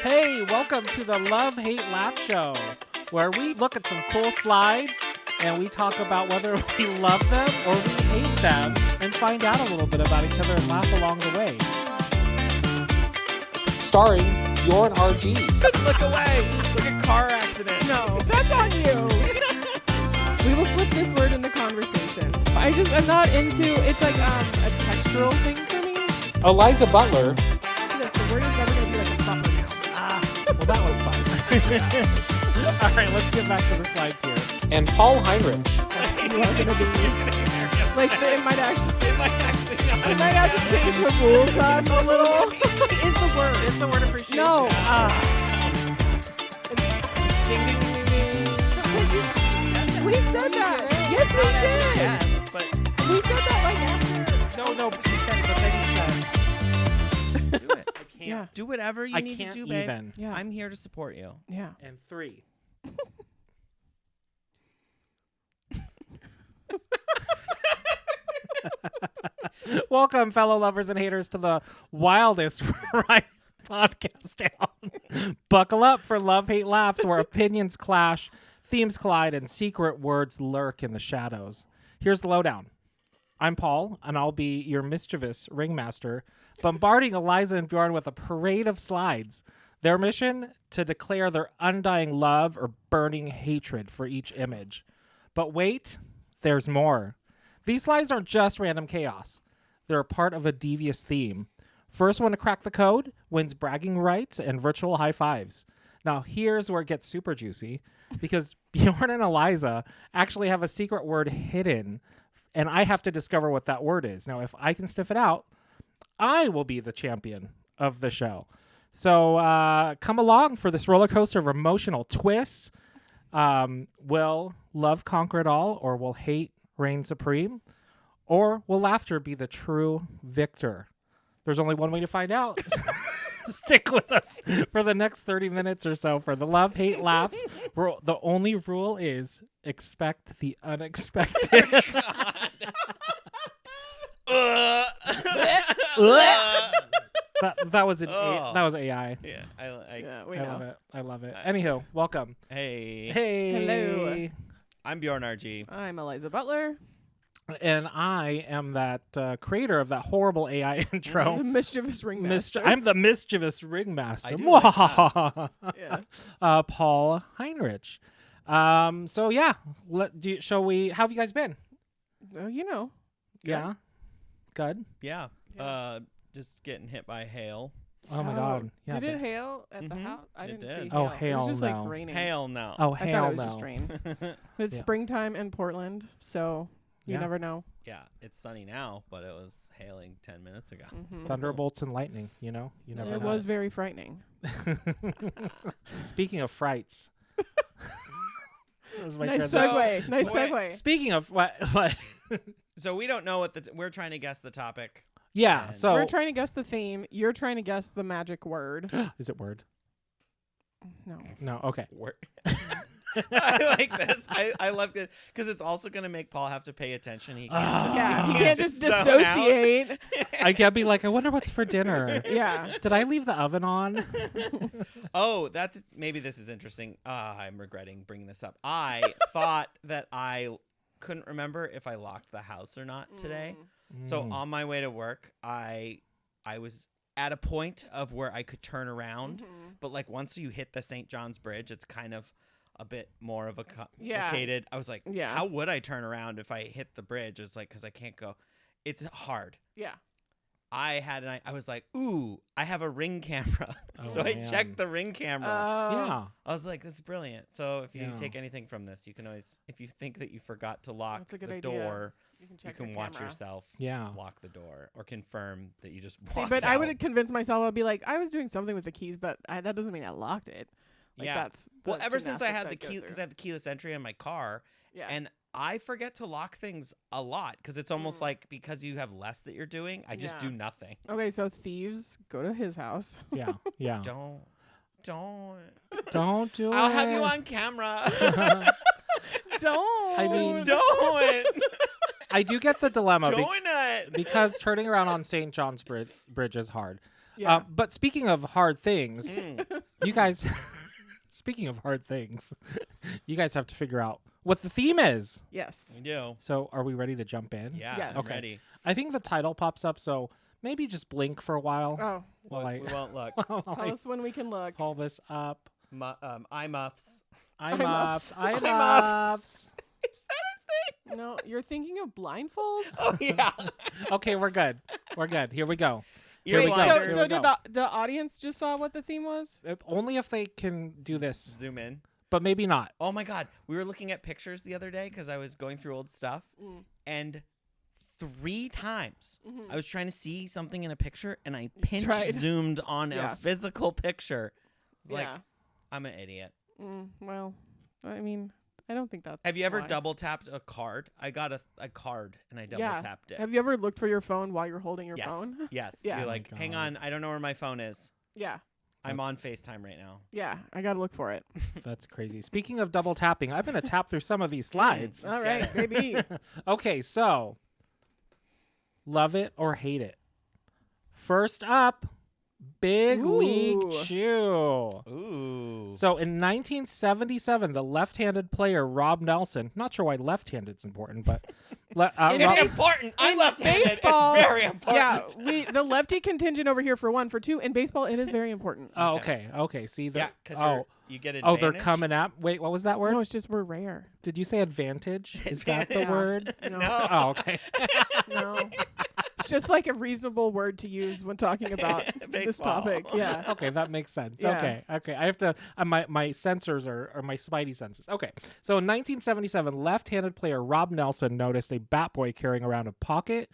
Hey, welcome to the Love, Hate, Laugh Show, where we look at some cool slides and we talk about whether we love them or we hate them and find out a little bit about each other and laugh along the way. Starring Bjorn RG. Look away. It's like a car accident. No, that's on you. We will slip this word into conversation. I'm not into, it's like a textural thing for me. Eliza Butler. Yes, the word is never going to be like a proper noun. Well, that was fun. All right, let's get back to the slides here. And Paul Heinrich. You are going to be, like, it might have to change the rules on a little. Is the word. It's the word appreciation. No. Ding, ding, ding, ding, ding. We said that. Yes, we did. Yes, but We said that like after. No, but you said, but then you said. do it. I can't. Yeah. Do whatever you I need can't to do, babe. even. Yeah. I'm here to support you. Yeah. And 3. Welcome, fellow lovers and haters, to the wildest ride podcast town. Buckle up for Love, Hate, Laughs, where opinions clash, themes collide, and secret words lurk in the shadows. Here's the lowdown. I'm Paul, and I'll be your mischievous ringmaster, bombarding Eliza and Bjorn with a parade of slides. Their mission? To declare their undying love or burning hatred for each image. But wait, there's more. These slides aren't just random chaos. They're a part of a devious theme. First one to crack the code wins bragging rights and virtual high fives. Now, here's where it gets super juicy, because Bjorn and Eliza actually have a secret word hidden, and I have to discover what that word is. Now, if I can sniff it out, I will be the champion of the show. So come along for this roller coaster of emotional twists. Will love conquer it all, or will hate reign supreme? Or will laughter be the true victor? There's only one way to find out. Stick with us for the next 30 minutes or so for the Love, Hate, Laughs. The only rule is expect the unexpected. That was that was AI. Yeah, Yeah, we I love know. it. I love it. Anywho, welcome. Hey, Hey. I'm Bjorn RG. I'm Eliza Butler. And I am that creator of that horrible AI The intro. mischievous ringmaster. I'm the mischievous ringmaster. I do like that. Yeah. Paul Heinrich. So yeah, shall we? How have you guys been? Oh, you know. Good. Yeah, good. Yeah. Yeah. Just getting hit by hail. Oh my God. Yeah. Did it hail at the Mhm. house? I It didn't did. see Oh, hail. It hail, was just no. like raining. Hail no. Oh, I hell thought it was no. just rain. It's Yeah. springtime in Portland, so you Yeah. never know. Yeah, it's sunny now, but it was hailing 10 minutes ago. Mhm. Thunderbolts and lightning. You know, you never It know. was very frightening. Speaking of frights. That was my Nice transition. segue. Nice Wait. segue. Speaking of what? So we don't know what we're trying to guess the topic. Yeah. And So We're trying to guess the theme. You're trying to guess the magic word. is it word? No. No. Okay. I like this. I love it because it's also going to make Paul have to pay attention. He can't just, Yeah, he can't just zone out. dissociate. I can't be like, I wonder what's for dinner. Yeah. Did I leave the oven on? Oh, maybe this is interesting. I'm regretting bringing this up. I thought that I couldn't remember if I locked the house or not today. So Mm. on my way to work, I was at a point of where I could turn around, but like once you hit the St. John's Bridge, it's kind of a bit more of a complicated. I was like, Yeah. how would I turn around if I hit the bridge? It's like, because I can't go. It's hard. Yeah. I was like, ooh, I have a Ring camera. Oh, So I man. checked the Ring camera. Yeah. I was like, this is brilliant. So if you Yeah. take anything from this, you can always, if you think that you forgot to lock That's a good the idea. door, You can you check can your watch camera. yourself Yeah. lock the door or confirm that you just See, walked but I out. would have convinced myself. I'd be like, I was doing something with the keys, but that doesn't mean I locked it. Like Yeah. That's Well, the ever since I gymnastics had the I'd go key, through. because I have the keyless entry in my car, Yeah. and I forget to lock things a lot because it's almost Mm. like because you have less that you're doing, I just Yeah. do nothing. Okay, so thieves go to his house. Yeah. Yeah. Don't. Don't do it. I'll have you on camera. Don't. I mean- Don't. I do get the dilemma Doing it. because turning around on St. John's Bridge is hard. Yeah. But speaking of hard things, Mm. You guys, speaking of hard things, you guys have to figure out what the theme is. Yes. We do. So are we ready to jump in? Yeah, Yes. I'm Okay. ready. I think the title pops up, so maybe just blink for a while Oh, while I, We won't look. while tell I us when we can look. pull this up. Eye muffs. Eye Eye muffs. muffs. Eye Eye muffs. Is that a thing? No, you're thinking of blindfolds? Oh yeah. Okay, we're good. We're good. Here we go. Ear Here we go. So, blinders. Here so we did go. the audience just saw what the theme was? Only if they can do this, Zoom in. but maybe not. Oh my God, we were looking at pictures the other day because I was going through old stuff, Mm. and 3 times Mhm. I was trying to see something in a picture, and I pinch tried. zoomed on Yeah. a physical picture. It's Yeah. like I'm an idiot. Well, I mean, I don't think that's. Have you ever why. double tapped a card? I got a card and I double Yeah. tapped it. Have you ever looked for your phone while you're holding your yes. phone? Yes. Yeah. You're Oh my like, hang God. on, I don't know where my phone is. Yeah. I'm on FaceTime right now. Yeah. I gotta look for it. That's crazy. Speaking of double tapping, I'm going to tap through some of these slides. All Yeah. right, baby. Okay, so love it or hate it. First up, Big League Ooh. Chew. Ooh. So in 1977, the left-handed player Rob Nelson, not sure why left-handed is important, but In It's Rob- important. I'm in left-handed. baseball- It's very important. Yeah, the lefty contingent over here for 1. For 2, in baseball, it is very important. oh, okay. See, Yeah, because you get oh, advantage. they're coming at. Wait, what was that word? No, it's just we're rare. Did you say advantage? Is that the Yeah. word? No. Oh, okay. No. It's just like a reasonable word to use when talking about this Baseball. topic. Yeah. Okay, that makes sense. Yeah. Okay. I have to. My sensors are my spidey senses. Okay. So in 1977, left-handed player Rob Nelson noticed a bat boy carrying around a packet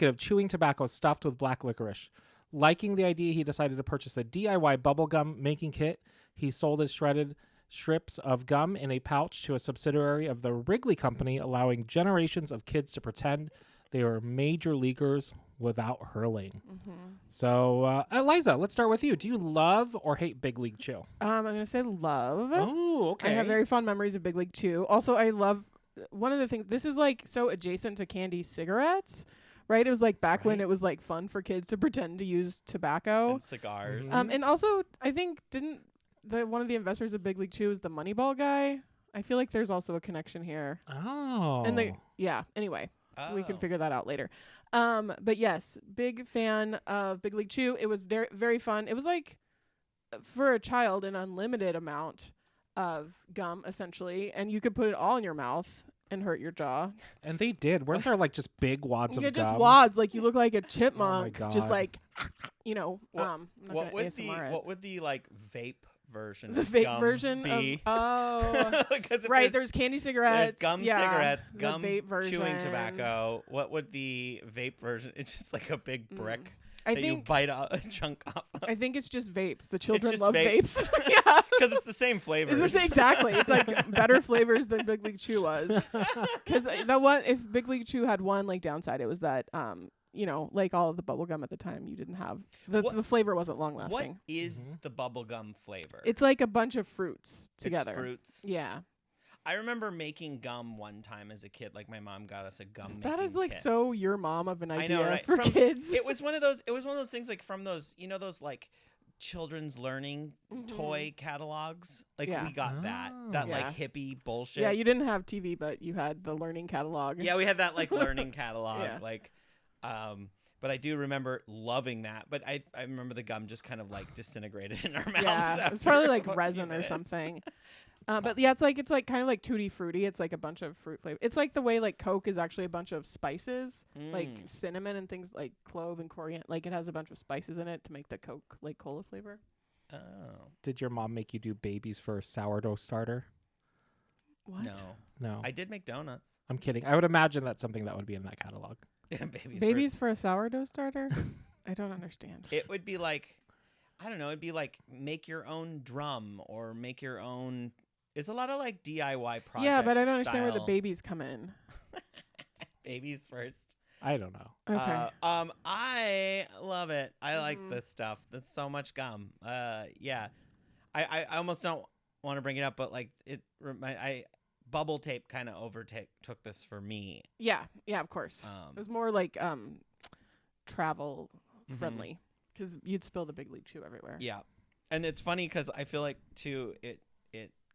of chewing tobacco stuffed with black licorice. Liking the idea, he decided to purchase a DIY bubblegum making kit. He sold his shredded strips of gum in a pouch to a subsidiary of the Wrigley Company, allowing generations of kids to pretend they were major leaguers without hurling. So, Eliza, let's start with you. Do you love or hate Big League Chew? I'm gonna say love. Oh, okay. I have very fond memories of Big League Chew. Also, I love one of the things. This is like so adjacent to candy cigarettes, right? It was like back when Right. it was like fun for kids to pretend to use tobacco. And cigars. And also, I think didn't one of the investors of Big League Chew is the Moneyball guy. I feel like there's also a connection here. Oh. And anyway, we can Oh. figure that out later. But yes, big fan of Big League Chew. It was very fun. It was like for a child an unlimited amount of gum essentially, and you could put it all in your mouth and hurt your jaw. And they did. Weren't there like just big wads You of get gum? just wads, like you look like a chipmunk, God. just like What- I'm not What gonna would ASMR it. what would the like vape version The of vape gum version be? of Because if right. There's candy cigarettes. there's gum yeah, cigarettes, the gum vape version. chewing tobacco. What would the vape version? It's just like a big brick I that you think bite a chunk off I think it's just vapes. The children just love vapes. vapes. Yeah. because it's the same flavors. Exactly. It's like better flavors than Big League Chew was. Because if Big League Chew had one like downside, it was that like all of the bubble gum at the time, you didn't have the flavor wasn't long What lasting. is the bubblegum flavor? It's like a bunch of fruits It's together. fruits. Yeah, I remember making gum one time as a kid. Like my mom got us a gum. that is making like kit. so your mom of an I idea know, right? for From- kids. It was one of those. It was one of those things like from those those like children's learning toy catalogs. Like Yeah. we got that Oh. like hippie bullshit. Yeah, you didn't have TV, but you had the learning catalog. Yeah, we had that like learning catalog. Yeah. Like, but I do remember loving that. But I remember the gum just kind of like disintegrated in our mouths. Yeah, it's after probably about like a few resin or minutes. something. But yeah, it's like kind of like tutti frutti. It's like a bunch of fruit flavor. It's like the way like Coke is actually a bunch of spices, like Mm. cinnamon and things like clove and coriander. Like it has a bunch of spices in it to make the Coke like cola flavor. Oh Did your mom make you do babies for a sourdough starter? What? no, No. I did make donuts. I'm kidding. I would imagine that's something that would be in that catalog. Babies. Babies for a sourdough starter? I don't understand. It would be like, I don't know. It'd be like make your own drum or make your own. It's a lot of like DIY projects. Yeah, but I don't understand where the babies come in. babies first. I don't know. Okay. I love it. I like Mhm. this stuff. That's so much gum. Yeah. I almost don't want to bring it up, but like I bubble tape kind of took this for me. Yeah, of course. It was more like travel friendly because you'd spill the Big League Chew everywhere. Yeah. And it's funny because I feel like too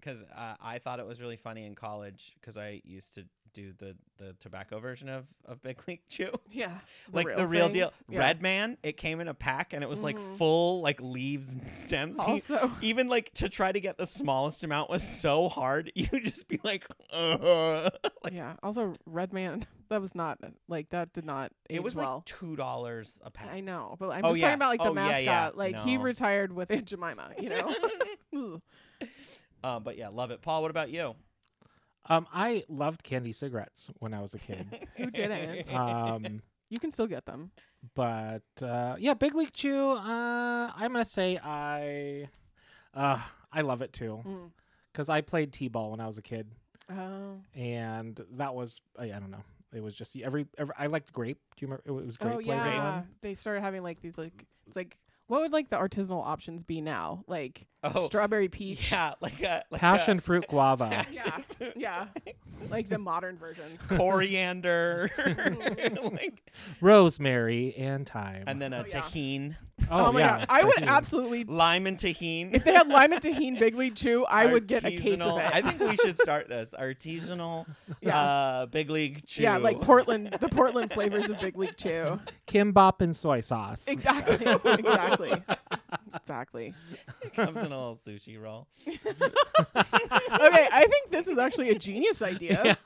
because I thought it was really funny in college because I used to do the tobacco version of Big League Chew. Yeah. Like the real thing. deal. Yeah. Red Man, it came in a pack and it was like full like leaves and stems. Also, Even like to try to get the smallest amount was so hard. You would just be like, like yeah. Also, Red Man, that was not like that. Did not age it was well. like $2 a pack. I know, but I'm Oh, just yeah. talking about like the Oh, yeah, mascot. yeah. Like he No. retired with Aunt Jemima. You know. Ugh. But yeah, love it. Paul, what about you? I loved candy cigarettes when I was a kid. Who didn't? You can still get them. But yeah, Big League Chew. I'm gonna say I love it too because I played t-ball when I was a kid, and that was I don't know. It was just every I liked grape. Do you remember? It was grape. Oh flavored yeah, one. they started having like these like it's like what would like the artisanal options be now? Like Oh, strawberry peach. yeah, like Passion fruit guava. Yeah, yeah, like the modern versions. coriander, like, Rosemary and thyme. and then a Oh, yeah. tahine, Oh, my yeah, god, I would tahini. absolutely. lime and tahine. If they had lime and tahini Big League Chew, I would get a case of Artisanal- it. I think we should start this artisanal Big League Chew. Yeah, like the Portland flavors of Big League Chew. Kimbap and soy sauce. Exactly, exactly. It comes in a little sushi roll. Okay, I think this is actually a genius idea.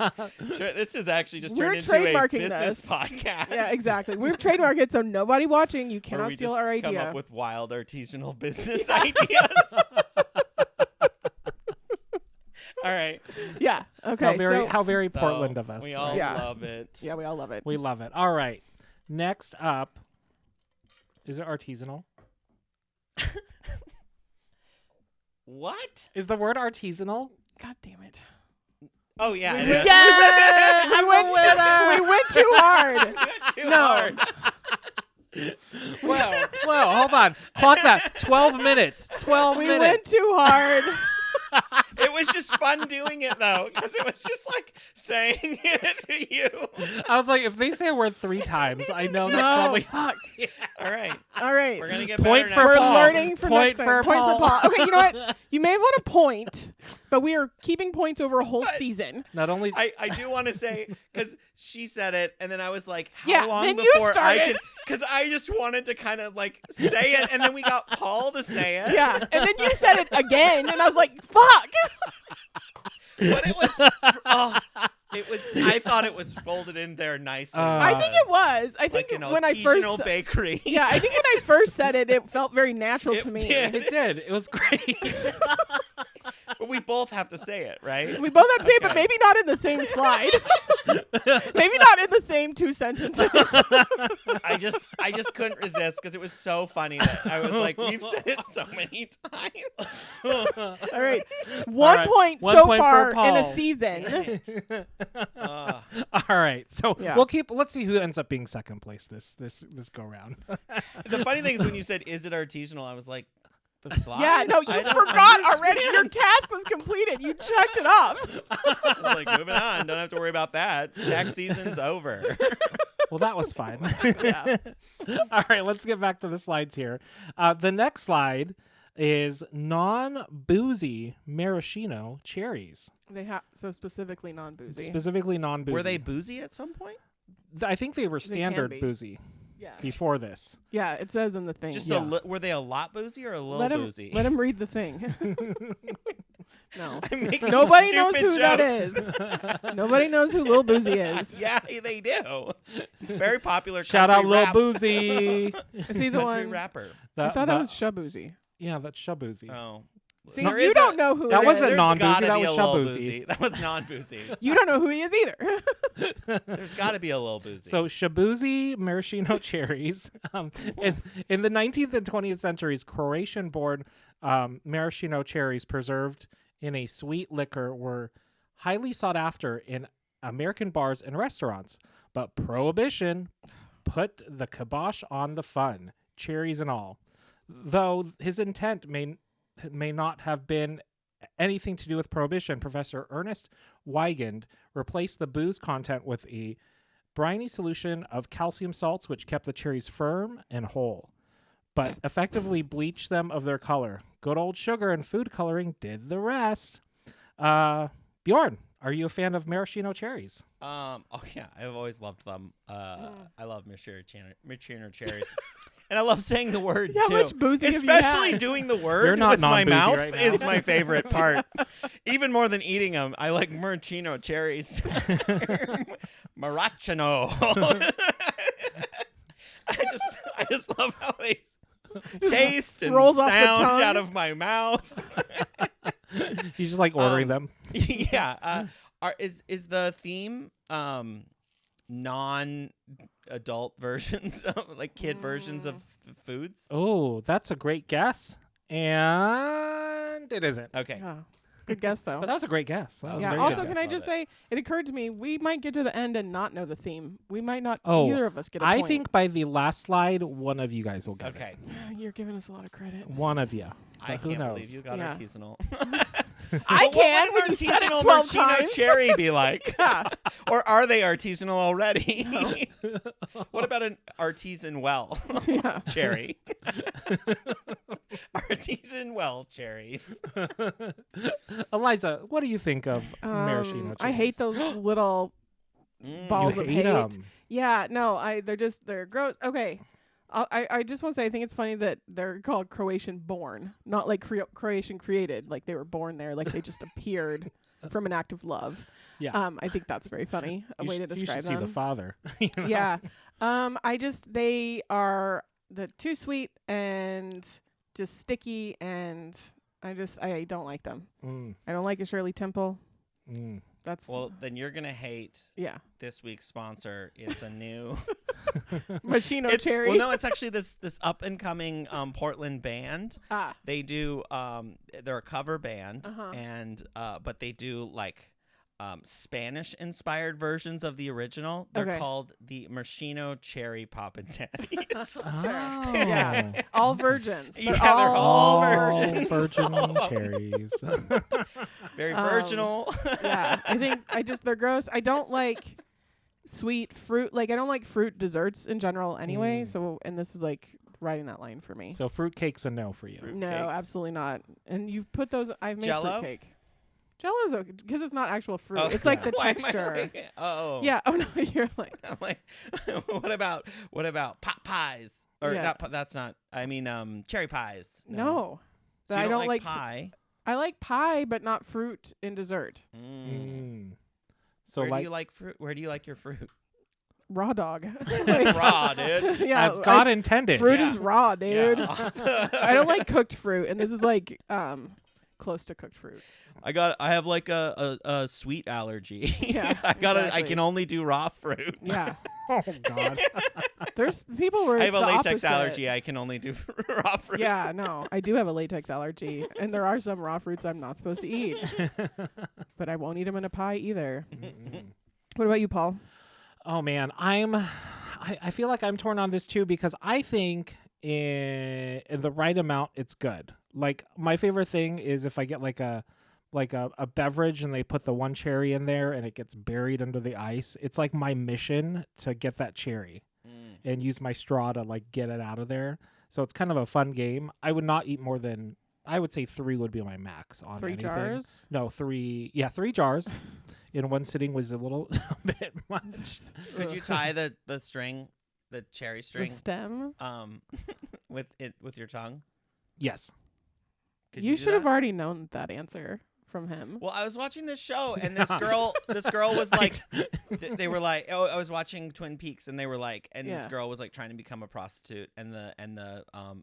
This is actually just We're turned into a trademarking business this. podcast. Yeah, exactly. We've trademarked it, so nobody watching, you Where cannot we steal just our come idea. up with wild artisanal business ideas. All right. Yeah. Okay. How very So, Portland of us. We all right? Yeah. love it. Yeah, we all love it. We love it. All right. Next up, is it artisanal? What? Is the word artisanal? God damn it. Oh yeah. We it went- is. Yeah, we went too hard. We went too No. hard. Whoa, hold on. Clock that. 12 minutes. 12 We minutes. went too hard. It was just fun doing it though, because it was just like saying it to you. I was like, if they say a word 3 times, I know that's No, probably fuck. All right. All right. We're gonna get Point better for next We're Paul. time. learning for Point next time. for Point Paul. for Paul. Okay, you know what? You may have won a point, but we are keeping points over a whole season. Not only I do want to say, because she said it, and then I was like, how Yeah, long then you before I started. could, because I just wanted to kind of like say it, and then we got Paul to say it. Yeah. And then you said it again, and I was like, fuck. But it was, I thought it was folded in there nicely. I think it was. I think like an when I first. artisanal bakery. Yeah, I think when I first said it, it felt very natural It to me. did. it did. It was great. But we both have to say it, right? We both have to say it, but Okay. maybe not in the same slide. Maybe not in the same 2 sentences. I just couldn't resist because it was so funny that I was like, we've said it so many times. All right. 1 right. point 1 so point for far in Paul. a season. All right. So Yeah. let's see who ends up being second place this go round. The funny thing is when you said, is it artisanal? I was like, the slide? Yeah, no, you I don't forgot understand. already. Your task was completed. You checked it off. I was like, moving on. Don't have to worry about that. Tax season's over. Well, that was fun. Yeah. All right, let's get back to the slides here. The next slide is non-boozy maraschino cherries, They have so specifically non-boozy. specifically non-boozy. Were they boozy at some point? I think they were can standard be. boozy Yeah. before this. Yeah, it says in the thing. Just Yeah. were they a lot boozy or a little let him boozy? let him read the thing. No. I'm making Nobody knows who stupid that jokes. is. Nobody knows who Lil Boozy is. Yeah, they do. It's very popular. Shout out country Lil rap. Boozy. Is he the Country one? rapper. I thought that was Shaboozy. Yeah, that's Shaboozy. Oh. See, There you is don't a- know who That it wasn't is. There's non-boozy, gotta that be was a little shaboozy. boozy. That was non-boozy. You don't know who he is either. There's got to be a little boozy. So Shaboozy maraschino cherries. In the 19th and 20th centuries, Croatian-born maraschino cherries preserved in a sweet liquor were highly sought after in American bars and restaurants. But Prohibition put the kibosh on the fun, cherries and all. Though his intent may not have been anything to do with Prohibition, Professor Ernest Weigand replaced the booze content with a briny solution of calcium salts, which kept the cherries firm and whole. but effectively bleach them of their color. Good old sugar and food coloring did the rest. Bjorn, are you a fan of maraschino cherries? Oh yeah, I've always loved them. I love maraschino cherries. And I love saying the word How too. much boozing have you Especially had? doing the You're word not with my non-boozy mouth right now. is my favorite part. Even more than eating them, I like maraschino cherries. Maraschino. I just love how they taste and rolls off the sound tongue. out of my mouth. He's just like ordering them. Yeah. Is the theme non-adult versions of like kid versions of foods? Oh, that's a great guess. And it isn't. Okay. Yeah. Good guess though. But that was a great guess. That was a Yeah. very Also, good can guess. I just say, it occurred to me we might get to the end and not know the theme. We might not. Oh, either of us get a I point. think by the last slide, one of you guys will get Okay. You're giving us a lot of credit. it. One of you. I Who can't knows? believe you got Yeah. artisanal. I But can. What When would you said it artisanal 12 maraschino times. cherry be like? Yeah. Or are they artisanal already? What about an artisan well Yeah. cherry? Artisan well cherries. Eliza, what do you think of maraschino cherries? I hate those little balls You of hate hate. 'em. Yeah, no, they're gross. Okay, I just want to say I think it's funny that they're called Croatian born, not like Croatian created, like they were born there, like they just appeared from an act of love. Yeah. I think that's very funny a way to You describe should see them. the father. You know? Yeah, they are too sweet and just sticky, and I don't like them. Mm, I don't like a Shirley Temple. mm. That's Well, then you're gonna hate yeah, this week's sponsor. It's a new Machino it's, Cherry. Well, no, it's actually this up and coming Portland band. Ah. They do they're a cover band, Uh-huh. and but they do like Spanish inspired versions of the original. They're Okay. called the Maraschino Cherry Poppin' Tatties. Oh. Yeah. All virgins. Yeah, they're all virgins. virgin All of 'em. cherries. Very virginal. Yeah, I think they're gross. I don't like sweet fruit. Like I don't like fruit desserts in general anyway. Mm. So, and this is like riding that line for me. So fruitcake's a no for you. Fruit No, cakes. absolutely not. And you put those. I've made Jell-O? fruitcake. Jello's okay because it's not actual fruit. Oh, It's like the why am I texture. like- oh. Yeah. Oh no, you're like I'm like, what about pot pies? Or Yeah. not? That's not. I mean, cherry pies. no. So you I don't like pie. I like pie, but not fruit in dessert. Mm. So Where do like you like fruit? Where do you like your fruit? Raw dog. Like- Raw, dude. Yeah. as God intended. fruit Yeah. is raw, dude. Yeah. I don't like cooked fruit, and this is like close to cooked fruit. I have like a sweet allergy. Yeah, I exactly. can only do raw fruit. Yeah, Oh God. there's people where I it's have a the latex opposite. allergy. I can only do raw fruit. Yeah, no, I do have a latex allergy, and there are some raw fruits I'm not supposed to eat, but I won't eat them in a pie either. Mm-mm. What about you, Paul? Oh man, I feel like I'm torn on this too because I think in the right amount it's good. Like my favorite thing is if I get like a beverage and they put the one cherry in there and it gets buried under the ice. It's like my mission to get that cherry and use my straw to like get it out of there. So it's kind of a fun game. I would not eat more than I would say 3 would be my max on 3 anything. jars? No, 3. Yeah, 3 jars. In one sitting was a little bit much. Could you tie the string, the cherry The string, stem? with your tongue? Yes. Could You do should have that? already known that answer from him. Well, I was watching this show, and this girl was like, they were like, oh, I was watching Twin Peaks, and they were like, and this Yeah. girl was like trying to become a prostitute, and the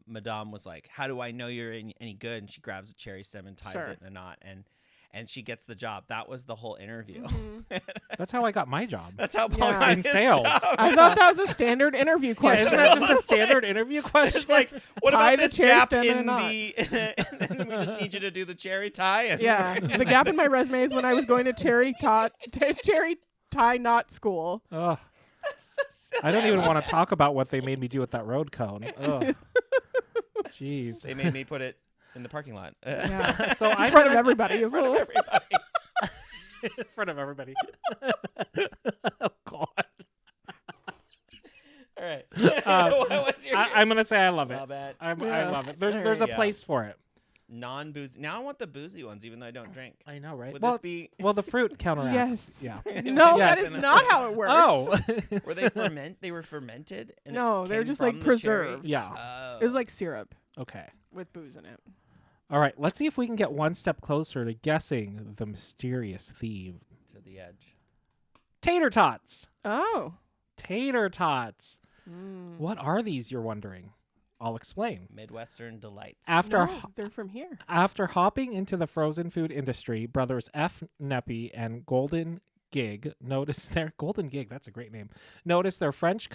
madame was like, how do I know you're any good? And she grabs a cherry stem and ties Sure. it in a knot, and she gets the job. That was the whole interview. Mhm. That's how I got my job. That's how Paul Yeah. got In his sales. job. I thought that was a standard interview Yeah, question. isn't that just a standard interview question? It's like, what Tie about the this cherry gap stem in a in knot. the? And then we just need you to do the cherry tie. And Yeah, the gap in my resume is when I was going to cherry tie knot school. Ugh. I don't even want to talk about what they made me do with that road cone. Ugh. Jeez. They made me put it in the parking lot. Yeah. So I In front of everybody. In front of everybody. in front of everybody. Oh God. All right. What was your I'm gonna say I love it. Love it. I Yeah. love it. There's There a you go. place for it. Non-boozy. Now I want the boozy ones, even though I don't drink. I know, right? Would well, this be? well, the fruit Yes. counteracts. Yeah. No, Yes. that is not how it works. Oh. Were they They were fermented. And No, it they're came just, from like, the cherry? preserved. Yeah. Oh. It was like syrup Okay. with booze in it. All right. Let's see if we can get one step closer to guessing the mysterious theme. to the edge. Tater tots. Oh. Tater tots. Mm. What are these? You're wondering. I'll explain. Midwestern delights. After No, they're from here. After hopping into the frozen food industry, brothers F. Neppy and Golden Gig noticed their Golden Gig. That's a great name. Noticed their French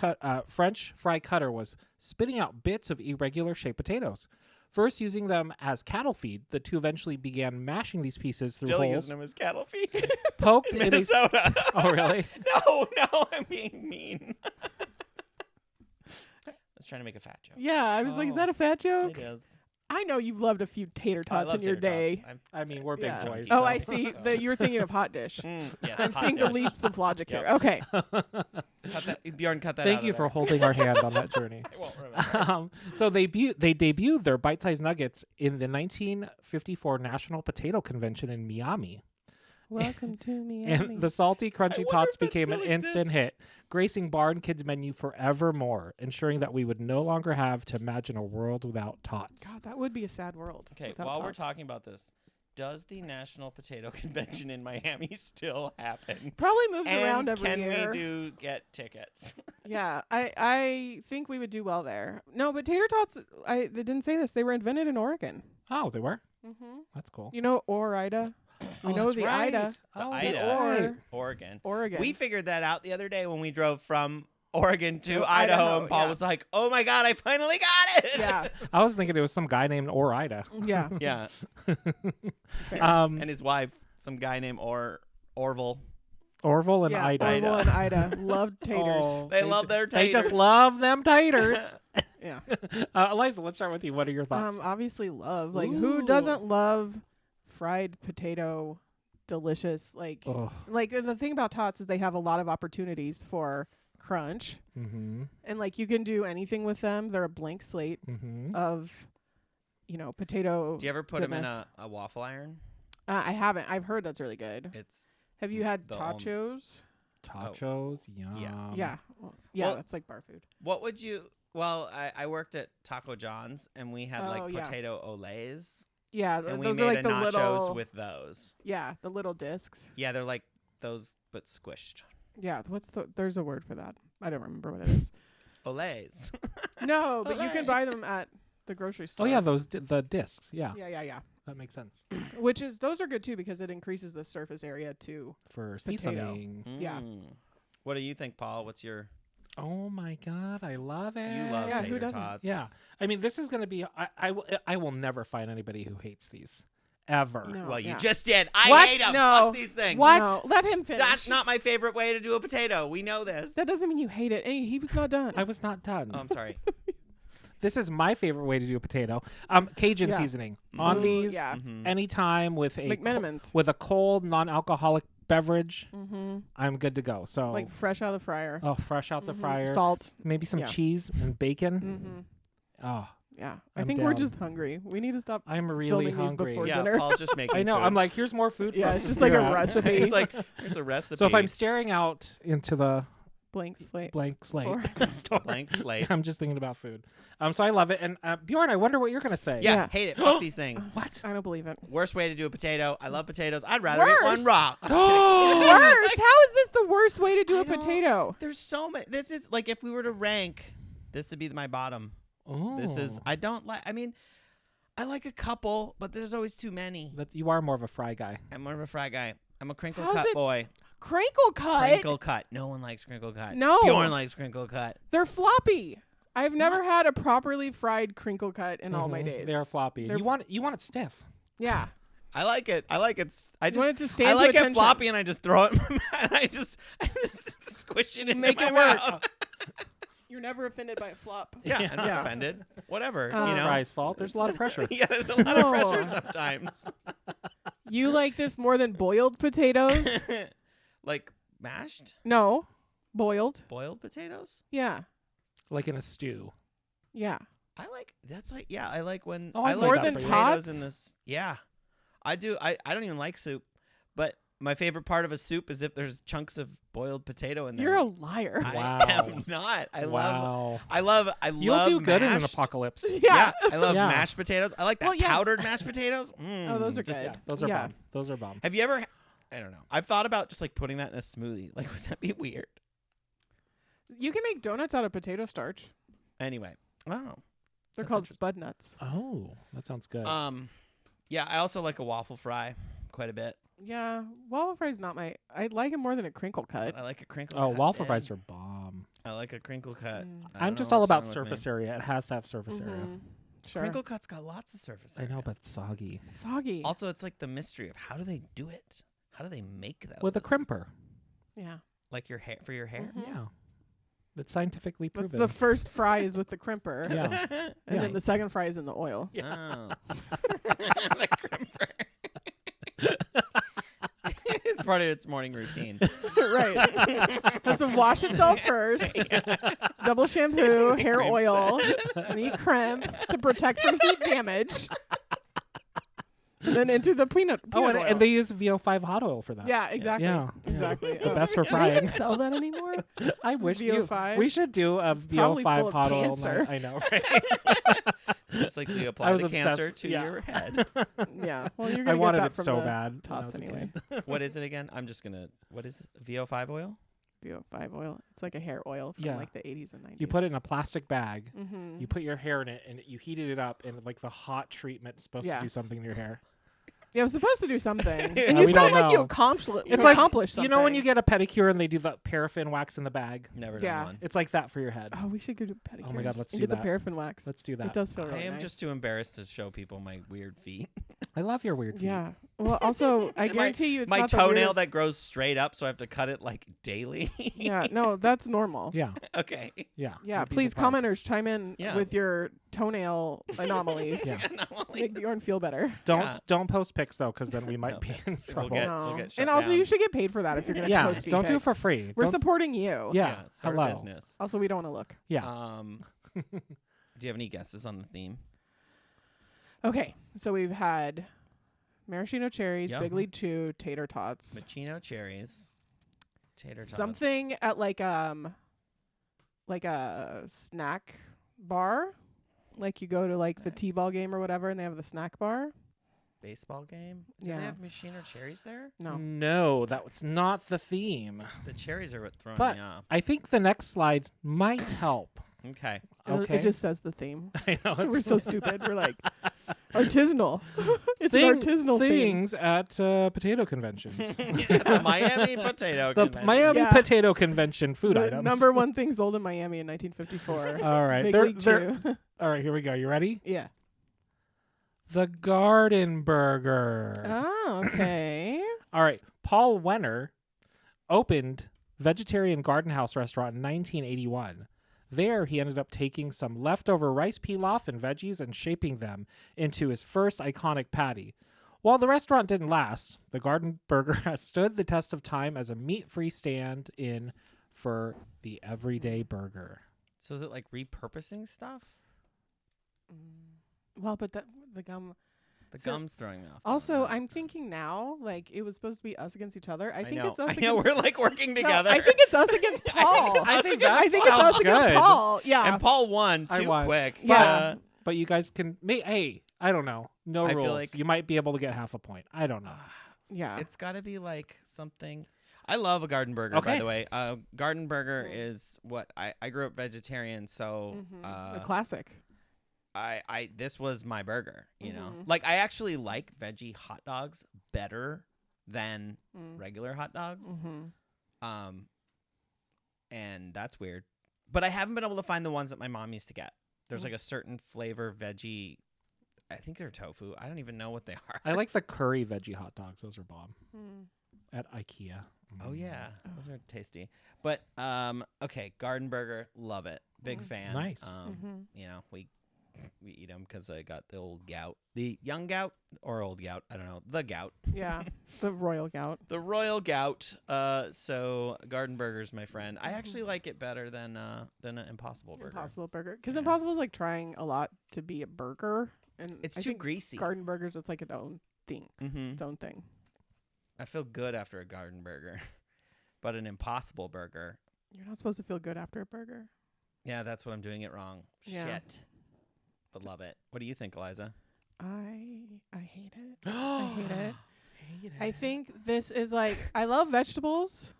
fry cutter was spitting out bits of irregular shaped potatoes. First using them as cattle feed, the two eventually began mashing these pieces through Still holes using them as cattle feed. poked in in a. Minnesota. Oh, really? No, I'm being mean. I was trying to make a fat joke. Yeah, I was like, is Oh. that a fat joke? It is. I know you've loved a few tater I tots love in your tater day. tots. I mean, we're big Yeah. boys. Oh, so- I see. You were thinking of hot dish. Yes, I'm hot seeing the dish. leaps of logic here. Yep. Okay. Cut that, Bjorn, cut that Thank out you of for there. holding our hand on that journey. I won't remember. So they debuted their bite-sized nuggets in the 1954 National Potato Convention in Miami. Welcome to Miami. And the salty, crunchy wonder tots if that became an still instant exists. hit, gracing Barn Kids' menu forevermore, ensuring that we would no longer have to imagine a world without tots. God, that would be a sad world. Okay, without while we're tots. talking about this, does the National Potato Convention in Miami still happen? Probably moves around And every can year. we get tickets? Yeah, I think we would do well there. No, but tater tots, they didn't say this. They were invented in Oregon. Oh, they were? Mm-hmm. That's cool. You know Ida? We Oh, know that's the right. Ida. The Oh, Ida. that's right. Oregon. Oregon. We figured that out the other day when we drove from Oregon to To Idaho, Idaho, and Paul yeah. was like, "Oh my God, I finally got it!" yeah, I was thinking it was some guy named Ida. yeah. yeah. It's fair. And his wife, some guy named Orville. Orville and yeah, Ida. Orville and Ida loved taters. Oh, They love their They taters. just love them taters. Yeah. Eliza, let's start with you. What are your thoughts? Obviously love. Like, who Ooh. doesn't love fried potato? Delicious. Like, Oh. the thing about tots is they have a lot of opportunities for crunch, Mm-hmm. and like you can do anything with them. They're a blank slate Mm-hmm. of, potato. Do you ever put them in goodness. a waffle iron? I haven't. I've heard that's really good. It's Have you had the tachos? Tachos, yum. Yeah. Yeah, well- that's like bar food. what would you? Well, I worked at Taco John's and we had like Oh, yeah. potato olays, Yeah, and we those made are like a the nachos little. with those. Yeah, the little discs. Yeah, they're like those but squished. Yeah, there's a word for that. I don't remember what it is. Olays. No, but you can Olay. buy them at the grocery Oh store. yeah, the discs. Yeah, Yeah. that makes sense Those are good too because it increases the surface area too. for Potato. seasoning. Yeah. Mm. What do you think, Paul? What's your? Oh my god, I love it. You love Yeah, who tater doesn't? tots. Yeah, I mean, this is gonna be. I will never find anybody who hates these, ever. No. Well, you Yeah. just did. I What? hate them. No. Fuck these things. What? No, let him finish. That's not my favorite way to do a potato. We know this. That doesn't mean you hate it. Hey, he was not done. I was not done. Oh, I'm sorry. This is my favorite way to do a potato. Cajun Yeah. seasoning on Ooh, these. yeah. Mhm. Anytime with a McMenamins. with a cold non-alcoholic beverage, Mm-hmm. I'm good to go. So Like fresh out of the fryer. fresh out the Mhm. fryer, Salt. maybe some Yeah. cheese and bacon. Mm-hmm. Oh, Yeah. I I'm think we're down. just hungry. We need to stop I'm really filming these hungry. before Yeah, dinner. Paul's just making. I know. food. I'm like, here's more food. For Yeah, us it's to just like a figure out. recipe. it's like here's a recipe. So if I'm staring out into the Blank slate. blank slate For- store, blank slate. I'm just thinking about food. So I love it. And Bjorn, I wonder what you're gonna say. Yeah, Yeah. hate it. Fuck these things. What? I don't believe it. Worst way to do a potato. I love potatoes. I'd rather eat one Worst. raw. Oh, Worst. How is this the worst way to do I a don't- potato? There's so many. This is like if we were to rank, this would be my bottom. This is. I don't like. I mean, I like a couple, but there's always too many. You are more of a fry guy. I'm more of a fry guy. I'm a crinkle How's cut it- boy. Crinkle cut. Crinkle cut. No one likes crinkle cut. No. Bjorn likes crinkle cut. They're floppy. I've never had a properly fried crinkle cut in all my Mhm. days. They're floppy. They're you want it stiff. Yeah. I like it. I like it. I You want it just. to stand I to like attention. it floppy, and I just throw it in my mouth. And I just squish it in Make my it work. mouth. You're never offended by a flop. Yeah, I'm not Yeah. offended. Whatever. Uh, you know. Fry's fault. There's a lot of pressure. Yeah, there's a lot of No. pressure sometimes. You like this more than boiled potatoes? Like mashed, No. Boiled? boiled potatoes. Yeah. Like in a stew. Yeah. I like when Oh, I I'd like more the than potatoes tots? in this. Yeah, I do. I don't even like soup, but my favorite part of a soup is if there's chunks of boiled potato in there. You're a liar. I Wow. am not. I love. Wow. You'll do good in an mashed- apocalypse. Yeah, I love Yeah. mashed potatoes. I like that Well, yeah. powdered mashed potatoes. Oh, those are just- good. Yeah, those are Yeah. bomb. Those are bomb. Have you ever? I don't know. I've thought about just like putting that in a smoothie. Like, would that be weird? You can make donuts out of potato starch. Anyway, wow. They're That's called interesting. spud nuts. Oh, that sounds good. Yeah, I also like a waffle fry quite a bit. Yeah, waffle fries not my. I like them more than a crinkle cut. But I like a crinkle. oh, cut waffle in. fries are bomb. I like a crinkle cut. Mm. I don't I'm know just all what's about wrong with surface me. area. It has to have surface area. Mhm. Sure. Crinkle cut's got lots of surface I area. know, but it's soggy. Soggy. Also, it's like the mystery of how do they do it? How do they make those? With a crimper. Yeah. Like your hair for your hair. Mhm. Yeah. It's scientifically That's proven. the first fry is with the crimper. Yeah. And Yeah. then the second fry is in the oil. Oh. The crimper. It's part of its morning routine. Right. Has to wash itself first. Double shampoo, hair Crimp. oil, and you crimp to protect from heat damage. And then into the peanut Oh, oil. and they use VO5 hot oil for that. Yeah, exactly. Yeah. Exactly. It's the Oh. best for Do they even frying. sell that anymore? I wish VO5? we should do a Probably full VO5 of hot oil. cancer. night. I know, right? Just like so you I apply was the obsessed- cancer to yeah. your head. Yeah. Well, you're I gonna wanted get that it from so the bad. when I tots was a anyway. kid. What is it again? I'm just gonna. What is it? VO5 oil? VO5 oil. It's like a hair oil from Yeah. like the 80s and 90s. You put it in a plastic bag. Mm-hmm. You put your hair in it, and you heated it up, and like the hot treatment is supposed Yeah. to do something to your hair. Yeah, it was supposed to do something. And Yeah, you we felt don't like you know. accomplished, It's like something. you know when you get a pedicure and they do the paraffin wax in the bag. Never Yeah. done one. It's like that for your head. Oh, we should go to pedicures. Oh my God, let's and do get the that. paraffin wax. Let's do It that. does feel I really am nice. just too embarrassed to show people my weird feet. I love your weird feet. Yeah. Well, also, I My- guarantee you, it's my not the toenail weirdest- that grows straight up, so I have to cut it like daily. Yeah. No, that's normal. Yeah. Okay. Yeah. Yeah. You'd be Please, surprised. commenters, chime in Yeah. with your toenail anomalies. Yeah. Make Bjorn feel better. Yeah. Don't post pics though, because then we might No, be in we'll trouble. get- no. shut And also, down. you should get paid for that if you're gonna Yeah. post feed Don't do it for pics. free. We're Don't- supporting you. Yeah. Start Hello. a business. Also, we don't want to look. Yeah. Do you have any guesses on the theme? Okay. So we've had maraschino cherries, Yep. Big League Chew, tater tots. Machino cherries, tater tots. Something at like a snack bar, like you go to like the Snack. T-ball game or whatever, and they have the snack bar. baseball game. Do Yeah. they have machino cherries there? No, No, that was not the theme. The cherries are what throwing But me off. I think the next slide might help. Okay. Okay. It just says the theme. I know. We're it's so stupid. We're like artisanal. It's thing- an artisanal theme. things at potato conventions. The Miami potato The convention. Miami Yeah. Potato Convention food The items. number one thing sold in Miami in 1954. All right. Big They're- League they're- Chew. all right, here we go. You ready? Yeah. The Garden Burger. Oh, okay. All right. Paul Wenner opened Vegetarian Garden House restaurant in 1981. There, he ended up taking some leftover rice pilaf and veggies and shaping them into his first iconic patty. While the restaurant didn't last, the Garden Burger has stood the test of time as a meat-free stand-in for the everyday burger. So is it like repurposing stuff? Well, but the gum. The So- gum's throwing me off. Also, I'm thinking now, like it was supposed to be us against each other. I think know. it's us I against. know. We're like working No, together. I think it's us against Paul. I think I think it's sounds us against good. Paul. Yeah. And Paul won I too won. quick. Yeah. But you guys can... Hey, I don't know. No I feel rules. like- You might be able to get half a point. I don't know. yeah. It's got to be like something. I love a garden burger, by Okay. the way. Garden burger Mm. is what I grew up vegetarian, so The classic. this was my burger. You know, Mhm. like I actually like veggie hot dogs better than Mm. regular hot dogs. Mm-hmm. And that's weird. But I haven't been able to find the ones that my mom used to get. There's Mm. like a certain flavor veggie. I think they're tofu. I don't even know what they are. I like the curry veggie hot dogs. Those are bomb Mm. at IKEA. Oh yeah, Oh. those are tasty. But okay, garden burger, love it. Big Mm. fan. Nice. Mhm. You know, we we eat them because I got the old gout, the young gout or old gout. I don't know, the gout, Yeah, the royal gout. the royal gout. So Garden Burger's my friend. I actually like it better than an Impossible Burger. Impossible Burger, because Yeah. Impossible is like trying a lot to be a burger, and It's I too think greasy. Garden Burgers, it's like its own thing, Mm-hmm. its own thing. I feel good after a Garden Burger, but an Impossible Burger. You're not supposed to feel good after a burger. Yeah, that's what I'm doing it wrong. Yeah. Shit. But love it. What do you think, Eliza? I hate it. I hate it. Hate I think this is like, I love vegetables.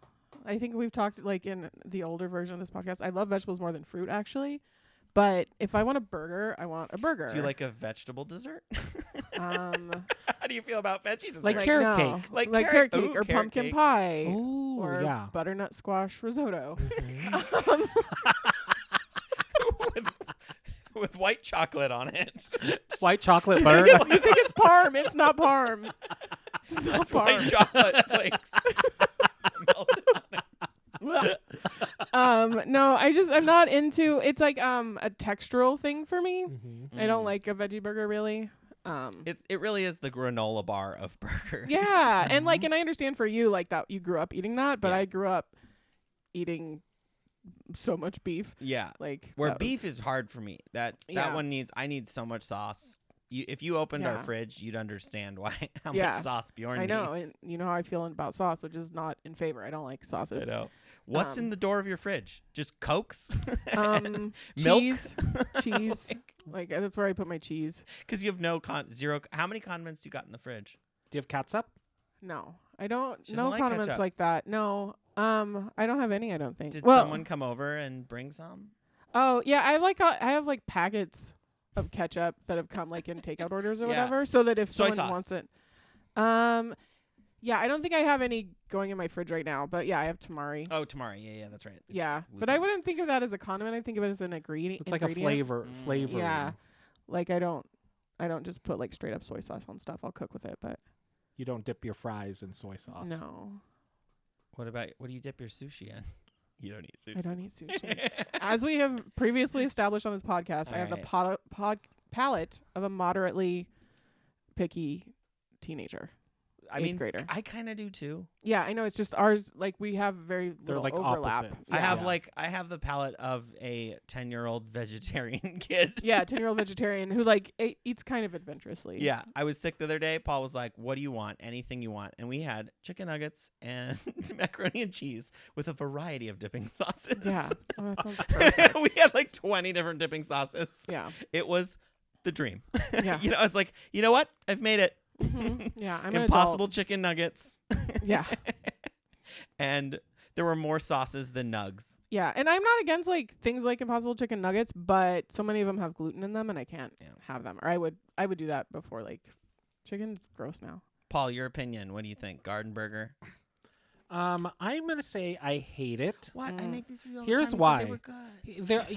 I think we've talked like in the older version of this podcast. I love vegetables more than fruit, actually. But if I want a burger, I want a burger. Do you like a vegetable dessert? How How do you feel about veggie dessert? Like carrot cake. Like Like carrot- carrot cake ooh, or carrot pumpkin cake. pie Ooh, or yeah. butternut squash risotto. Mhm. with white chocolate on it. White chocolate You butter. think it's parm. It's not parm. It's not That's white parm. chocolate flakes. Melted on it. No, I'm not into, it's like a textural thing for me. Mhm. I don't like a veggie burger really. It really is the granola bar of burgers. Yeah, and like, and I understand for you like that you grew up eating that, but Yeah. I grew up eating so much beef. Yeah. Like Where that was- beef is hard for me. That Yeah. one I need so much sauce. If you opened our Yeah. fridge, you'd understand how Yeah. much sauce Bjorn I know, needs. and you know how I feel about sauce, which is not in favor. I don't like I sauces. know. What's in the door of your fridge? Just Cokes? Milk? Cheese, cheese. Like that's where I put my cheese. Because you have zero. How many condiments do you got in the fridge? Do you have catsup? No, I don't. She doesn't No like condiments ketchup. like that. No. I don't have any. I don't think. Did well, someone come over and bring some? oh yeah, I have like packets of ketchup that have come like in takeout orders or Yeah. whatever, so that if Soy someone sauce. wants it. Yeah, I don't think I have any going in my fridge right now, but yeah, I have tamari. Oh, tamari. Yeah, that's right. Yeah, We but I wouldn't think of that as a condiment. I think of it as an ingredient. It's like a flavor. Mm. Flavor. Yeah, like I don't just put like straight up soy sauce on stuff. I'll cook with it, but You don't dip your fries in soy sauce. no, What do you dip your sushi in? You don't eat sushi. I don't eat sushi. As we have previously established on this podcast, I have the palate of a moderately picky teenager. I 8th mean, grader. I kind of do too. Yeah, I know. It's just ours. Like we have very They're little like overlap. opposites. I Yeah. have I have the palate of a 10-year-old vegetarian kid. Yeah, 10-year-old vegetarian who like eats kind of adventurously. Yeah, I was sick the other day. Paul was like, "What do you want? Anything you want." And we had chicken nuggets and macaroni and cheese with a variety of dipping sauces. Yeah. Oh, that sounds perfect. We had like 20 different dipping sauces. Yeah. It was the dream. Yeah. I was like, you know what? I've made it. Mhm. Yeah. I'm an Impossible chicken nuggets. adult. Yeah. And there were more sauces than nugs. Yeah. And I'm not against like things like Impossible chicken nuggets, but so many of them have gluten in them, and I can't have them. Or I would do that before like chicken's gross now. Paul, your opinion. What do you think? Garden Burger? I'm gonna say I hate it. What? I Mm. make these for you all Here's the time. You said why. They were good. There,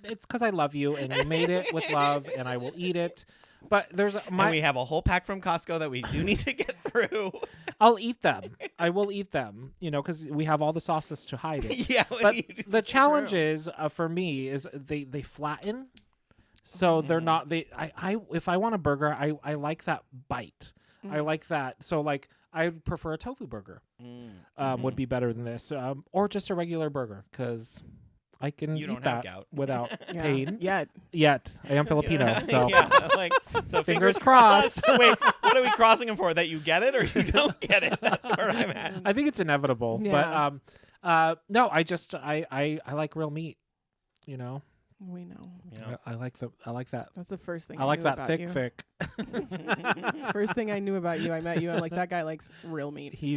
it's because I love you and you made it with love, and I will eat it. But there's And we have a whole pack from Costco that we do need to get through. I'll eat them. I will eat them. Because we have all the sauces to hide it. Yeah. But you do. the challenge is for me is they flatten, so they're not they. I if I want a burger, I like that bite. I like that. So like I prefer a tofu burger. Would be better than this, or just a regular burger because I can You eat don't have that gout. without Yeah. pain. Yet. I am Filipino, so yeah, like so fingers crossed. Wait, what are we crossing them for? That you get it or you don't get it? That's where I'm at. I think it's inevitable. Yeah. But no, I like real meat. We know. Yeah. I like that. That's the first thing I like knew that about thick, you. thick. First thing I knew about you, I met you. I'm like, that guy likes real meat. He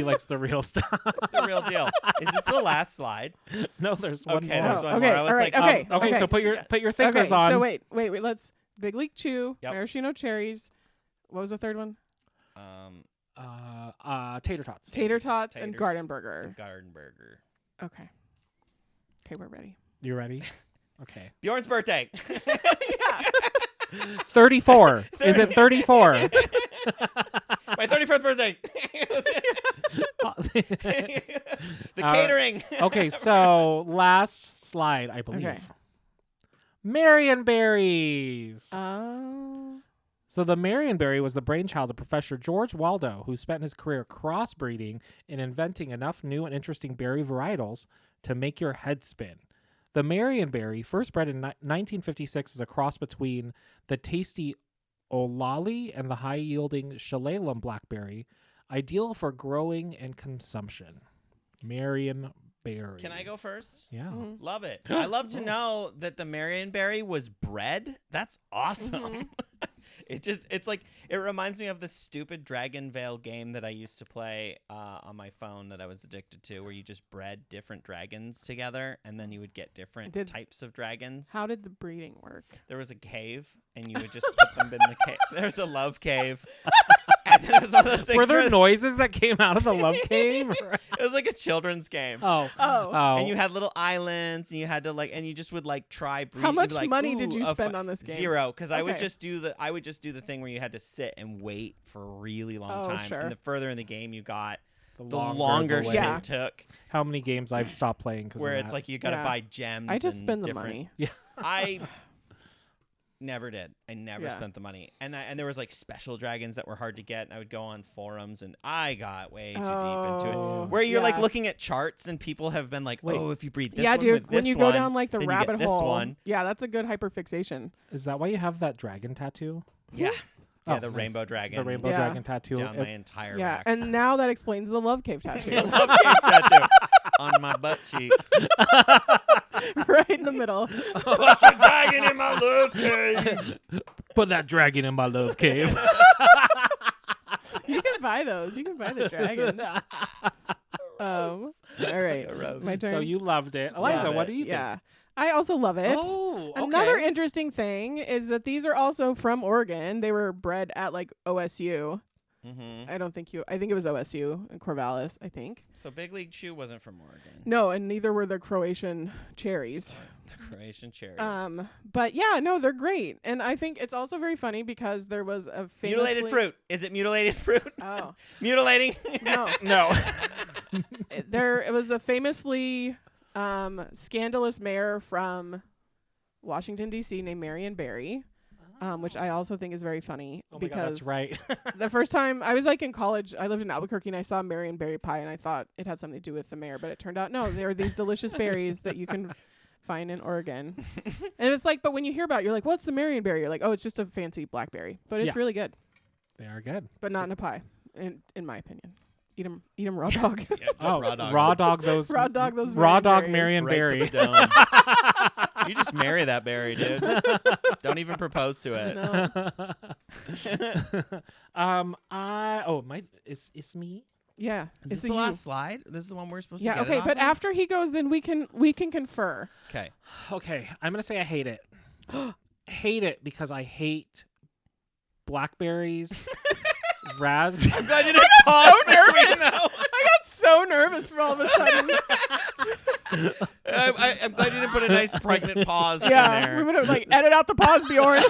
likes the real stuff. It's the real deal. Is this the last slide? No, there's one Okay, more. there's one okay, more. I was all right, like, okay. Okay, so put your thinkers Okay, on. so wait. Let's Big League Chew, Yep. maraschino cherries. What was the third one? Tater tots. Tater tots and Taters. Garden Burger. Garden Burger. Okay. Okay, we're ready. You ready? Okay. Bjorn's birthday. 34. Is it 34? My 31st birthday. The catering. Okay, so last slide, I believe. Okay. Marionberries. Oh. So the Marionberry was the brainchild of Professor George Waldo, who spent his career crossbreeding and inventing enough new and interesting berry varietals to make your head spin. The Marionberry, first bred in 1956 as a cross between the tasty Olali and the high-yielding Shlalem blackberry, ideal for growing and consumption. Marionberry. Can I go first? Yeah. Love it. I love to know that the Marionberry was bred. That's awesome. It reminds me of the stupid Dragon Veil game that I used to play on my phone that I was addicted to, where you just bred different dragons together and then you would get different types of dragons. How did the breeding work? There was a cave and you would just put them in the cave. There's a love cave. And then it was one of those things Were there where noises that came out of the love cave? it was like a children's game. Oh. And you had little islands, and you had to and you just would try breeding. How much money did you spend on this game? 0, because I would Okay. just do the thing where you had to sit and wait for a really long Oh, time. sure. And the further in the game you got, the longer longer the shit wait. Yeah. it took. How many games I've stopped playing because Where it's like you got to Yeah. buy gems. I just and spend the different- money. I never did. I never Yeah. spent the money. And there was special dragons that were hard to get, and I would go on forums, and I got way too deep into Oh, it. Where you're yeah. looking at charts, and people have been like, Wait. "Oh, if you breed this Yeah, one dude. with When this you go one, down the then you get rabbit this hole, one." yeah, that's a good hyperfixation. Is that why you have that dragon tattoo? Yeah, Oh, the nice. rainbow dragon. The rainbow Yeah. dragon tattoo. down my entire Yeah, back. and now that explains the love cave tattoo. Love cave tattoo on my butt cheeks. Right in the middle. Put your dragon in my love cave. Put that dragon in my love cave. You can buy those. You can buy the dragons. All right, a rose. my turn. So you loved it. Eliza, Love what it. do you think? Yeah, I also love it. Oh, okay. Another interesting thing is that these are also from Oregon. They were bred at OSU. Mm-hmm. I think it was OSU in Corvallis, I think. So Big League Chew wasn't from Oregon. No, and neither were the Croatian cherries. The Croatian cherries. But yeah, no, they're great. And I think it's also very funny because there was a Mutilated fruit. Is it mutilated fruit? Oh, Mutilating? no. No. It was a famously scandalous mayor from Washington, D.C. named Marion Barry, which I also think is very funny. Oh my because God, that's right. the first time I was in college, I lived in Albuquerque and I saw Marion Berry pie and I thought it had something to do with the mayor, but it turned out no, they are these delicious berries that you can find in Oregon. And it's but when you hear about it, you're like, what's the Marion Berry? You're like, oh, it's just a fancy blackberry, but it's Yeah. really good, They are good. but not in a pie, in my opinion. Eat 'em raw dog. Yeah, just raw dog. Raw dog those. Raw dog those Raw dog Marion Marion Right to Berry. the dome. You just marry that berry, dude. Don't even propose to it. No. It's me. Yeah. Is it's this a the you. last slide? This is the one we're supposed to Yeah, get okay, it but off of? after he goes in we can confer. Okay. Okay, I'm gonna say I hate it. Hate it because I hate blackberries, raspberries. I'm glad you didn't pause between nervous. those. I got so nervous for all of a sudden. I'm glad you didn't put a nice pregnant pause Yeah, in there. we're gonna edit out the pause, Bjorn.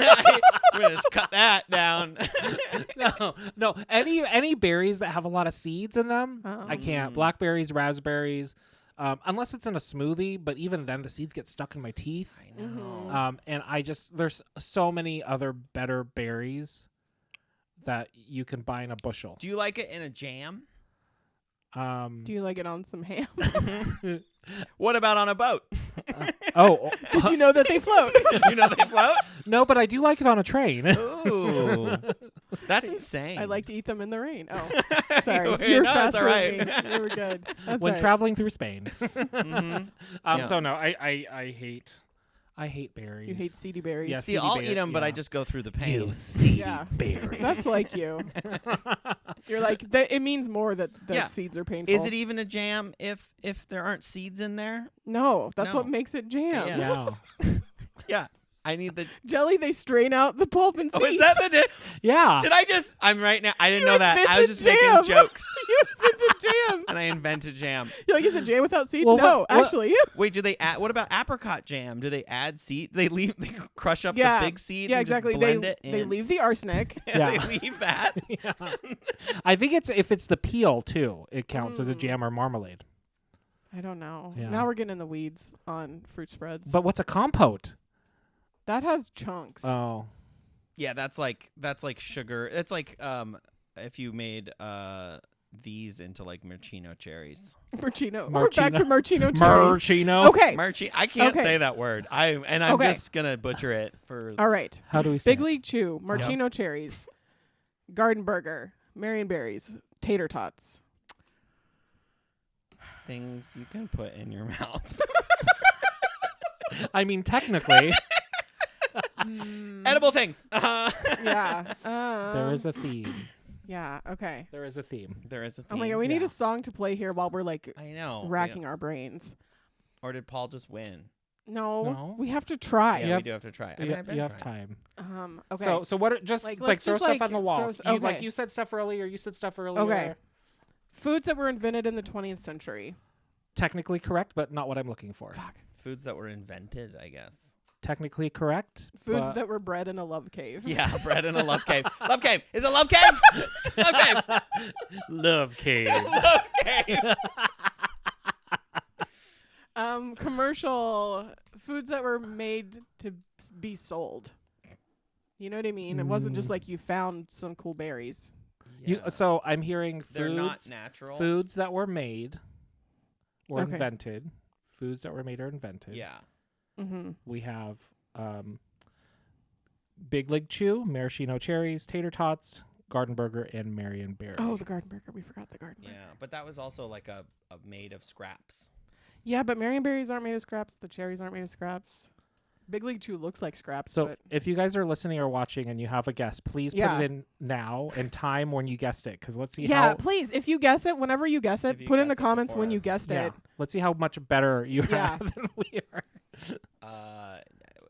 We're gonna just cut that down. No. Any berries that have a lot of seeds in them, I can't. Blackberries, raspberries, unless it's in a smoothie. But even then, the seeds get stuck in my teeth. I know. And there's so many other better berries that you can buy in a bushel. Do you like it in a jam? Do you like it on some ham? What about on a boat? Did you know that they float? Did you know they float? No, but I do like it on a train. Ooh, that's insane. I like to eat them in the rain. Oh, sorry. No, You're it's faster all right. than me. You were good. That's when all right. traveling through Spain. Mhm. Yeah. So no, I hate berries. You hate seedy berries. Yes. See, CD I'll bear, eat them, but I yeah. just go through the pain. You seedy Yeah. berry. That's like you. You're like, it means more that the Yeah. seeds are painful. Is it even a jam if there aren't seeds in there? No, that's what No. makes it jam. Yeah. Yeah. Yeah, I need the. Jelly, they strain out the pulp and Oh, seeds. is that the? Yeah. Did I just? I'm right now. I didn't You know that. I was invented just jam. making jokes, You invented jam. and I invented jam. You're like, is it jam without seeds? Well, no, what- actually. Wait, do they add? What about apricot jam? Do they add seed? They crush up Yeah. the big seed. Yeah, and exactly. Just blend it They in? leave the arsenic. Yeah. They leave that. Yeah. I think if it's the peel too, it counts as a jam or marmalade. I don't know. Yeah. Now we're getting in the weeds on fruit spreads. But what's a compote? That has chunks. Oh, Yeah, that's like sugar. It's like if you made these into like maraschino cherries. Marchino. We're back to Marchino cherries. Marchino. Okay. I can't Okay. say that word. I'm Okay. just gonna butcher it for. All right. How do we say Big League Chew, Marchino cherries, Garden Burger, Marion berries, tater tots. Things you can put in your mouth. I mean, technically, Edible things. Yeah. there is a theme. Yeah. Okay. There is a theme. There is a theme. Oh my god, we need Yeah. a song to play here while we're like I know. racking our brains. Or did Paul just win? No, we have to try. Yeah, Yep. we do have to try. I mean, You, I've been you have trying. time. Okay. So what? Just Like, like, let's throw just, stuff like, on the wall. throw You, like okay. you said stuff earlier. You said stuff earlier. Okay. Foods that were invented in the 20th century. Technically correct, but not what I'm looking for. Fuck. Foods that were invented, I guess. Technically correct. Foods but- that were bred in a love cave. Yeah, bread in a love cave. Love cave. Is it love cave? Love cave. Love cave. Love cave. Commercial foods that were made to be sold. You know what I mean? It wasn't just like you found some cool berries. You, so I'm hearing They're not foods, natural. foods that were made or Okay. invented. Foods that were made or invented. Yeah. Mm-hmm. We have Big League Chew, maraschino cherries, tater tots, Garden Burger, and Marion berry. Oh, the garden burger. We forgot the garden burger. Yeah, but that was also like a made of scraps. Yeah, but Marion berries aren't made of scraps. The cherries aren't made of scraps. Big League Chew looks like scraps. So but if you guys are listening or watching and you have a guess, please Yeah. put it in now and time when you guessed it, because let's see yeah, how. please, if you guess it, whenever you guess it, If you put in the guess it comments before when you us. guessed Yeah, it. let's see how much better you Yeah. are than we are.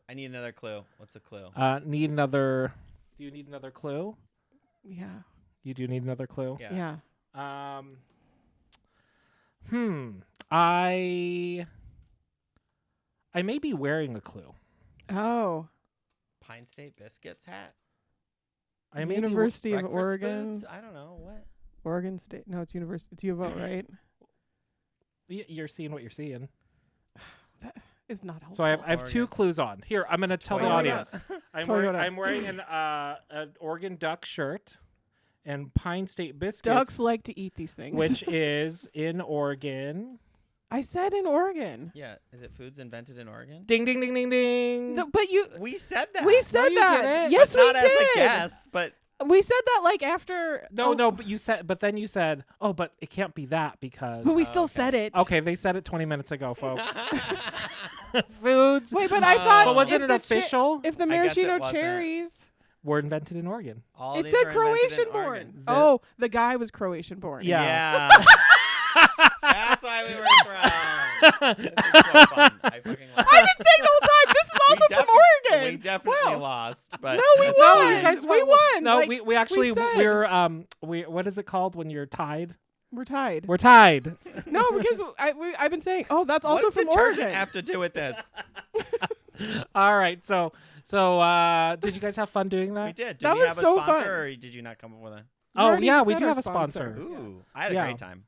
I need another clue. What's the clue? Need another. Do you need another clue? Yeah. You do need another clue. Yeah. Yeah. I may be wearing a clue. Oh. Pine State Biscuits hat? I may University of Breakfast Oregon. foods? I don't know. What? Oregon State. No, it's University. It's U of O, right? You're seeing what you're seeing. That is not helpful. So I have two Oregon. clues on. Here, I'm going to tell the Toyota. audience. Toyota. I'm wearing an Oregon Duck shirt and Pine State Biscuits, Ducks like to eat these things. which is in Oregon. I said in Oregon. Yeah. Is it foods invented in Oregon? Ding, ding, ding, ding, ding. But you. We said that. We said you that. didn't. Yes, But we not as a did. guess, but We said that like after. No, oh, no, but then you said, oh, but it can't be that because. But we still okay. said it. Okay, they said it 20 minutes ago, folks. Foods Wait, but I thought. But wasn't if it the official? if the I guess it maraschino wasn't. cherries. were invented in Oregon. all It these said are invented in Croatian born. Oregon. Oh, the guy was Croatian born. Yeah. Yeah. That's why we were thrown. This is so fun. I fucking love I've it. been saying the whole time. This is also from Oregon. We definitely Wow. lost, but No, we won. No, you guys we won. won. No, Like, we actually said. we what is it called when you're tied? We're tied. We're tied. No, because I've been saying, oh, that's also what's from detergent Oregon. have to do with this? All right. So did you guys have fun doing that? We did. Did That we was have a so sponsor, fun. or did you not come up with a? Oh already yeah, we said do our have a sponsor. Ooh, I had a Yeah. great time.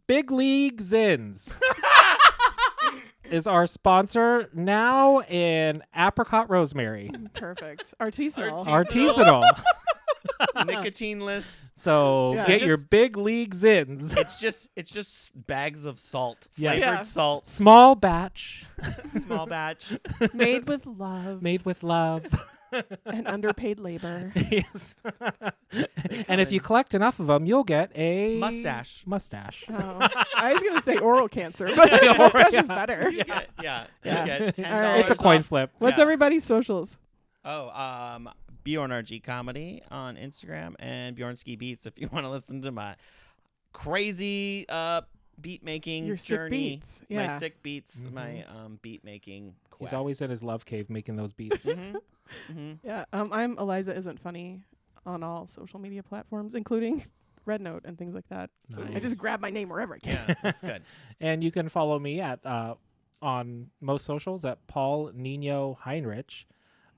Big League Zins is our sponsor now in apricot rosemary. Perfect. Artisanal. Artisanal. Nicotineless. So Yeah, get your just- Big League Zins. It's just bags of salt, Yes. flavored Yeah. salt, Small batch, small batch. Made with love made with love. and underpaid labor. Yes. And if you collect enough of them, you'll get a Mustache. Mustache. Oh, I was gonna say oral cancer, but mustache is better. You get, yeah. Yeah. You get $10 All right. It's a coin off. flip. What's Yeah. everybody's socials? Oh, Bjorn RG Comedy on Instagram and Bjornsky Beats if you want to listen to my crazy beat making Your sick journey. beats. My Yeah. sick beats, Mhm. my beat making quest. He's always in his love cave making those beats. Mhm. Mhm. Yeah. I'm Eliza Isn't Funny on all social media platforms, including Red Note and things like that. I Nice. just grab my name wherever I can. Yeah, that's good. And you can follow me at on most socials at Paul Nino Heinrich.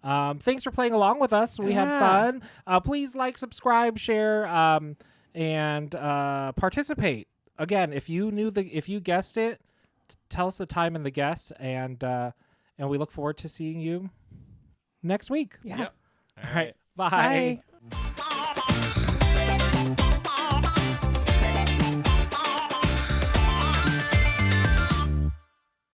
Thanks for playing along with us. We had Yeah. fun. Please like, subscribe, share, and participate. Again, if you guessed it, tell us the time and the guess, and we look forward to seeing you next week. Yeah. Yep. All right. Bye. Bye.